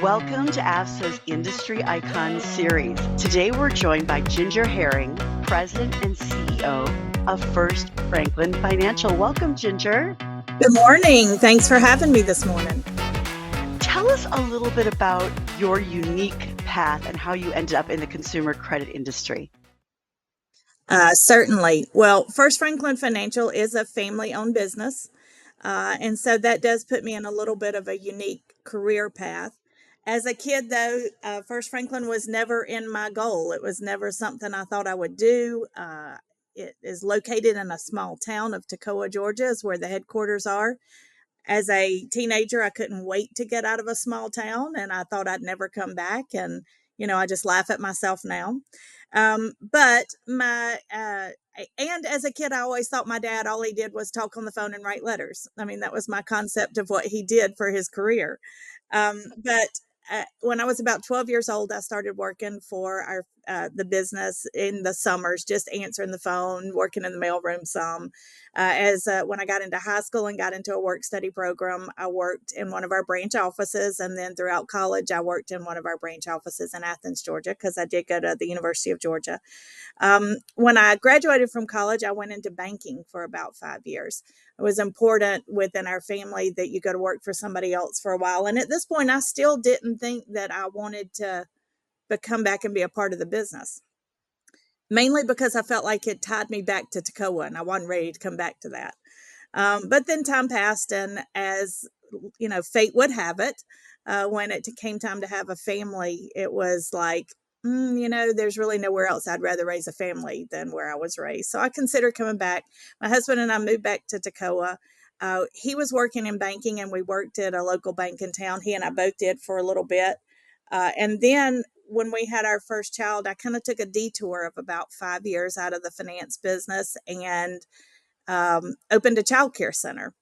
Welcome to AFSA's Industry Icons series. Today we're joined by Ginger Herring, President and CEO of First Franklin Financial. Welcome, Ginger. Good morning. Thanks for having me this morning. Tell us a little bit about your unique path and how you ended up in the consumer credit industry. Certainly. Well, First Franklin Financial is a family-owned business. And so that does put me in a little bit of a unique career path. As a kid, though, First Franklin was never in my goal. It was never something I thought I would do. It is located in a small town of Toccoa, Georgia, is where the headquarters are. As a teenager, I couldn't wait to get out of a small town, and I thought I'd never come back. And I just laugh at myself now. But and as a kid, I always thought my dad, all he did was talk on the phone and write letters. I mean, that was my concept of what he did for his career. But when I was about 12 years old, I started working for the business in the summers, just answering the phone, working in the mailroom some. When I got into high school and got into a work study program, I worked in one of our branch offices. And then throughout college, I worked in one of our branch offices in Athens, Georgia, because I did go to the University of Georgia. When I graduated from college, I went into banking for about 5 years. It was important within our family that you go to work for somebody else for a while. And at this point, I still didn't think that I wanted to come back and be a part of the business, mainly because I felt like it tied me back to Toccoa and I wasn't ready to come back to that. But then time passed, and as fate would have it, when it came time to have a family, it was like, there's really nowhere else I'd rather raise a family than where I was raised. So I considered coming back. My husband and I moved back to Toccoa. He was working in banking, and we worked at a local bank in town. He and I both did for a little bit. And then when we had our first child, I kind of took a detour of about 5 years out of the finance business and opened a child care center.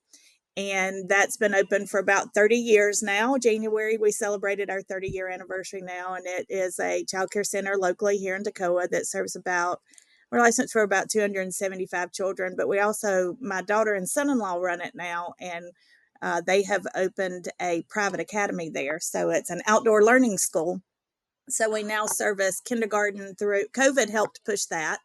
And that's been open for about 30 years now. January, we celebrated our 30-year anniversary now, and it is a child care center locally here in Toccoa that serves we're licensed for about 275 children, but we also, my daughter and son-in-law run it now, and they have opened a private academy there. So it's an outdoor learning school. So we now service kindergarten through, COVID helped push that,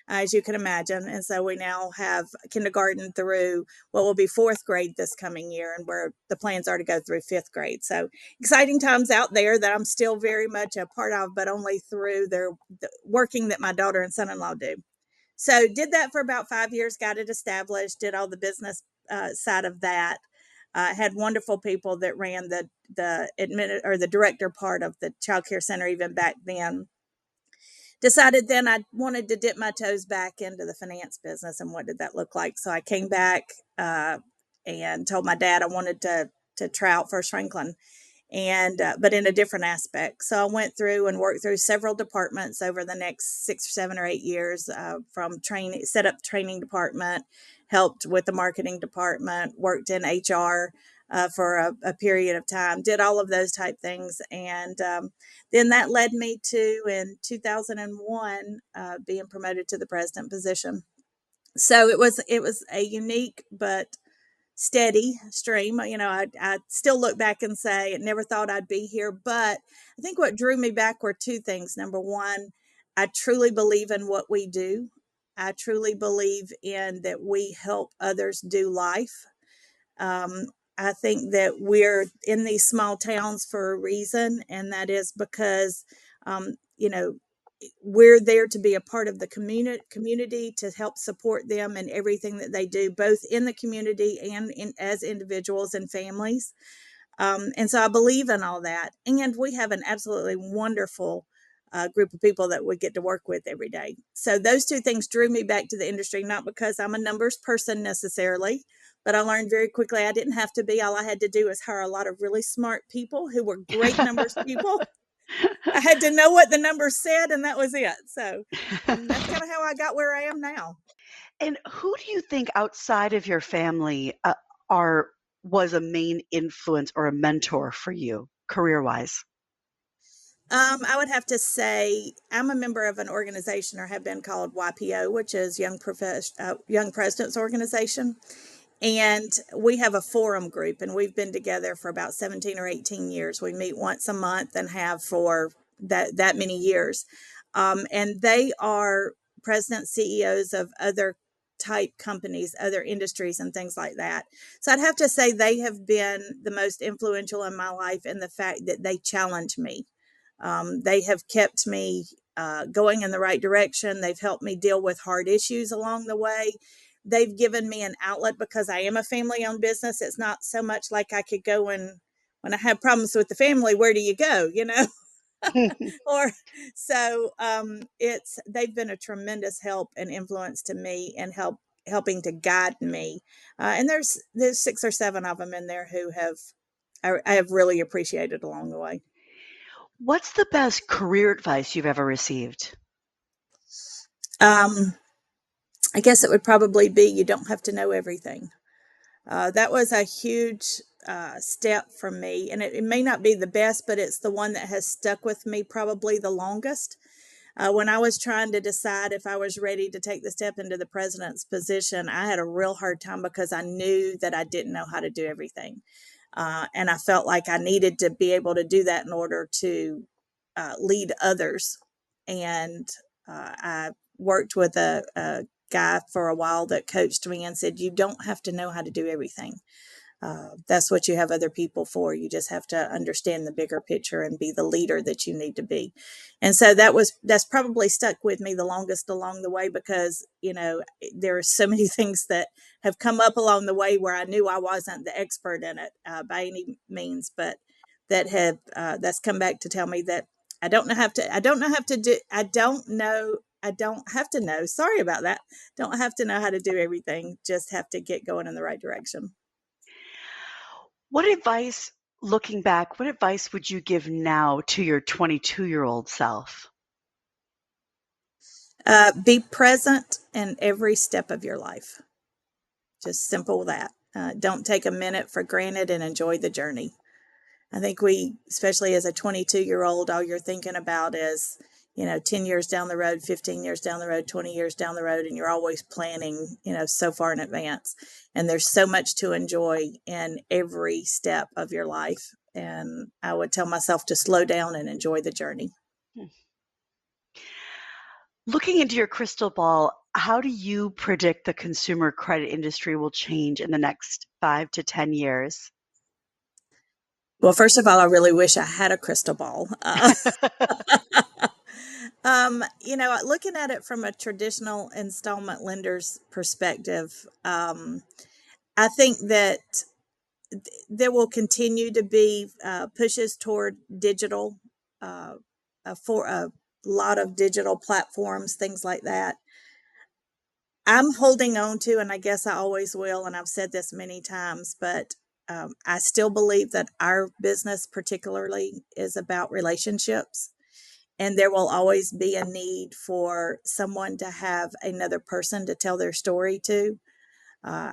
as you can imagine. And so we now have kindergarten through what will be fourth grade this coming year, and where the plans are to go through fifth grade. So exciting times out there that I'm still very much a part of, but only through the working that my daughter and son-in-law do. So did that for about 5 years, got it established, did all the business side of that. Had wonderful people that ran the director part of the child care center even back then. Decided then I wanted to dip my toes back into the finance business, and what did that look like? So I came back and told my dad I wanted to try out First Franklin, and but in a different aspect. So I went through and worked through several departments over the next 6 or 7 or 8 years, from training, set up training department, helped with the marketing department, worked in HR for a period of time, did all of those type things. And then that led me to, in 2001, being promoted to the president position. So it was a unique but steady stream. I still look back and say I never thought I'd be here, but I think what drew me back were two things. Number one, I truly believe in what we do. I truly believe in that we help others do life. Um, I think that we're in these small towns for a reason, and that is because, um, you know, we're there to be a part of the community to help support them in everything that they do, both in the community and as individuals and families. And so I believe in all that. And we have an absolutely wonderful group of people that we get to work with every day. So those two things drew me back to the industry, not because I'm a numbers person necessarily, but I learned very quickly I didn't have to be. All I had to do was hire a lot of really smart people who were great numbers people. I had to know what the numbers said, and that was it. So that's kind of how I got where I am now. And who do you think outside of your family are was a main influence or a mentor for you career-wise? I would have to say I'm a member of an organization, or have been, called YPO, which is Young Presidents Organization. And we have a forum group, and we've been together for about 17 or 18 years. We meet once a month and have for that many years. And they are president CEOs of other type companies, other industries, and things like that. So I'd have to say they have been the most influential in my life in the fact that they challenge me. They have kept me going in the right direction. They've helped me deal with hard issues along the way. They've given me an outlet because I am a family owned business. It's not so much like I could go and when I have problems with the family, where do you go? Or so it's they've been a tremendous help and influence to me and helping to guide me. And there's 6 or 7 of them in there who I have really appreciated along the way. What's the best career advice you've ever received? Um, I guess it would probably be you don't have to know everything. That was a huge step for me, and it may not be the best, but it's the one that has stuck with me probably the longest. When I was trying to decide if I was ready to take the step into the president's position, I had a real hard time because I knew that I didn't know how to do everything. And I felt like I needed to be able to do that in order to lead others. And I worked with a guy for a while that coached me and said, "You don't have to know how to do everything. That's what you have other people for. You just have to understand the bigger picture and be the leader that you need to be." And so that's probably stuck with me the longest along the way because there are so many things that have come up along the way where I knew I wasn't the expert in it by any means, but that's come back to tell me that I don't know have to do I don't have to know. Sorry about that. Don't have to know how to do everything. Just have to get going in the right direction. What advice, looking back, what advice would you give now to your 22-year-old self? Be present in every step of your life. Just simple that. Don't take a minute for granted and enjoy the journey. I think especially as a 22-year-old, all you're thinking about is, 10 years down the road, 15 years down the road, 20 years down the road, and you're always planning, so far in advance. And there's so much to enjoy in every step of your life. And I would tell myself to slow down and enjoy the journey. Looking into your crystal ball, how do you predict the consumer credit industry will change in the next 5 to 10 years? Well, first of all, I really wish I had a crystal ball. Looking at it from a traditional installment lender's perspective, I think that there will continue to be pushes toward digital, uh, for a lot of digital platforms, things like that. I'm holding on to, and I guess I always will, and I've said this many times, but I still believe that our business, particularly, is about relationships. And there will always be a need for someone to have another person to tell their story to. I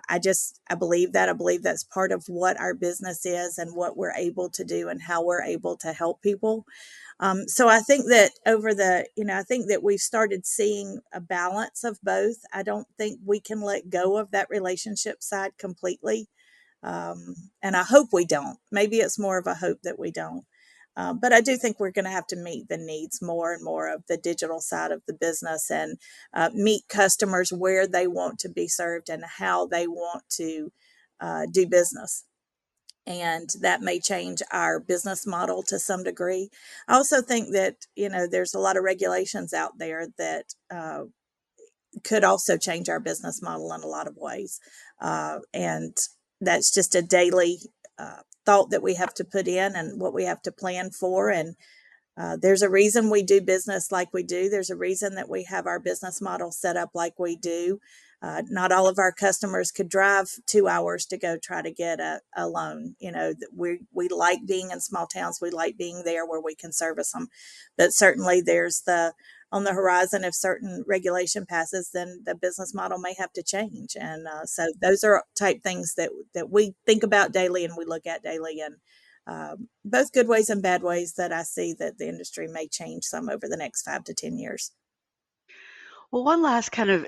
believe that. I believe that's part of what our business is and what we're able to do and how we're able to help people. So I think that I think that we've started seeing a balance of both. I don't think we can let go of that relationship side completely. And I hope we don't. Maybe it's more of a hope that we don't. But I do think we're going to have to meet the needs more and more of the digital side of the business and meet customers where they want to be served and how they want to do business. And that may change our business model to some degree. I also think that, there's a lot of regulations out there that could also change our business model in a lot of ways. And that's just a daily thought that we have to put in and what we have to plan for. And there's a reason we do business like we do. There's a reason that we have our business model set up like we do. Not all of our customers could drive 2 hours to go try to get a loan. We like being in small towns. We like being there where we can service them. But certainly there's on the horizon, if certain regulation passes, then the business model may have to change. And so those are type things that we think about daily and we look at daily. And both good ways and bad ways that I see that the industry may change some over the next 5 to 10 years. Well, one last kind of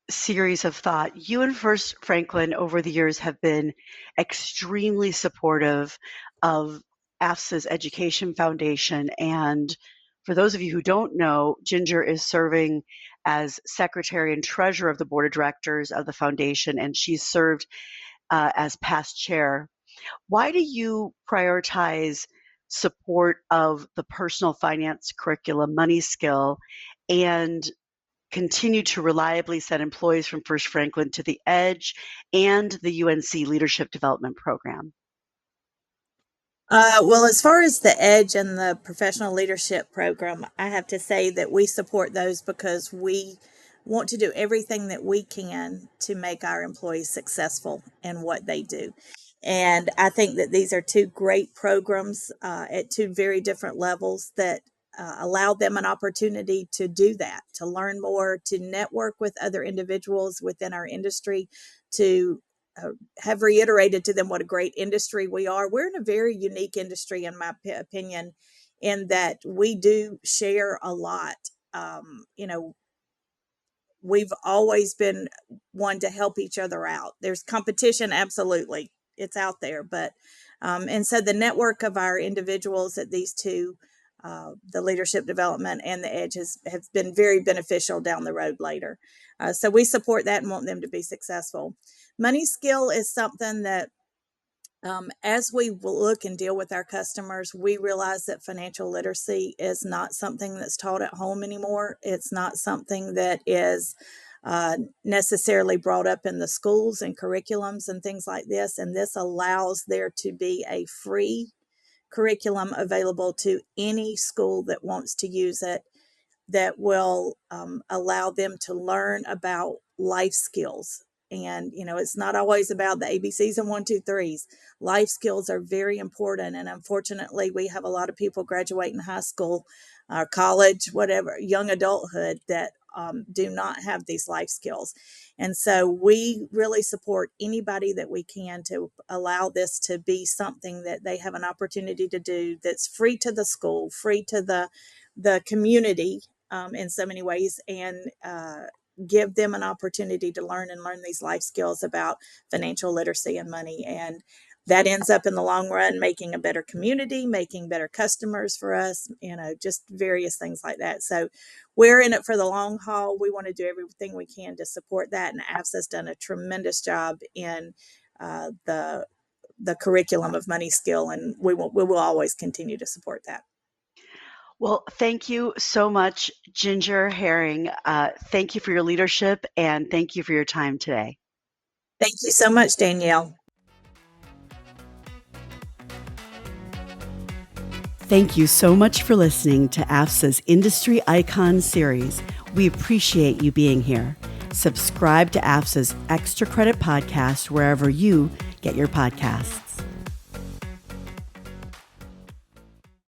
series of thought. You and First Franklin over the years have been extremely supportive of AFSA's Education Foundation. And for those of you who don't know, Ginger is serving as secretary and treasurer of the board of directors of the foundation, and she's served as past chair. Why do you prioritize support of the personal finance curriculum, Money Skill, and continue to reliably send employees from First Franklin to the EDGE and the UNC Leadership Development Program? Well, as far as the EDGE and the professional leadership program, I have to say that we support those because we want to do everything that we can to make our employees successful in what they do. And I think that these are two great programs at two very different levels that allow them an opportunity to do that, to learn more, to network with other individuals within our industry, to have reiterated to them what a great industry we are. We're in a very unique industry, in my opinion, in that we do share a lot. You know, we've always been one to help each other out. There's competition, absolutely, it's out there, but and so the network of our individuals at these two, the leadership development and the EDGE, have been very beneficial down the road later. So we support that and want them to be successful. Money Skill is something that as we look and deal with our customers, we realize that financial literacy is not something that's taught at home anymore. It's not something that is necessarily brought up in the schools and curriculums and things like this. And this allows there to be a free curriculum available to any school that wants to use it, that will allow them to learn about life skills. And, you know, it's not always about the ABCs and 1, 2, 3s. Life skills are very important. And unfortunately, we have a lot of people graduating high school or college, whatever, young adulthood, that do not have these life skills. And so we really support anybody that we can to allow this to be something that they have an opportunity to do that's free to the school, free to the community in so many ways, and give them an opportunity to learn these life skills about financial literacy and money. And that ends up in the long run making a better community, making better customers for us, you know, just various things like that. So we're in it for the long haul. We want to do everything we can to support that. And AFSA's done a tremendous job in the curriculum of Money Skill, and we will always continue to support that. Well, thank you so much, Ginger Herring. Thank you for your leadership, and thank you for your time today. Thank you so much, Danielle. Thank you so much for listening to AFSA's Industry Icon series. We appreciate you being here. Subscribe to AFSA's Extra Credit Podcast wherever you get your podcasts.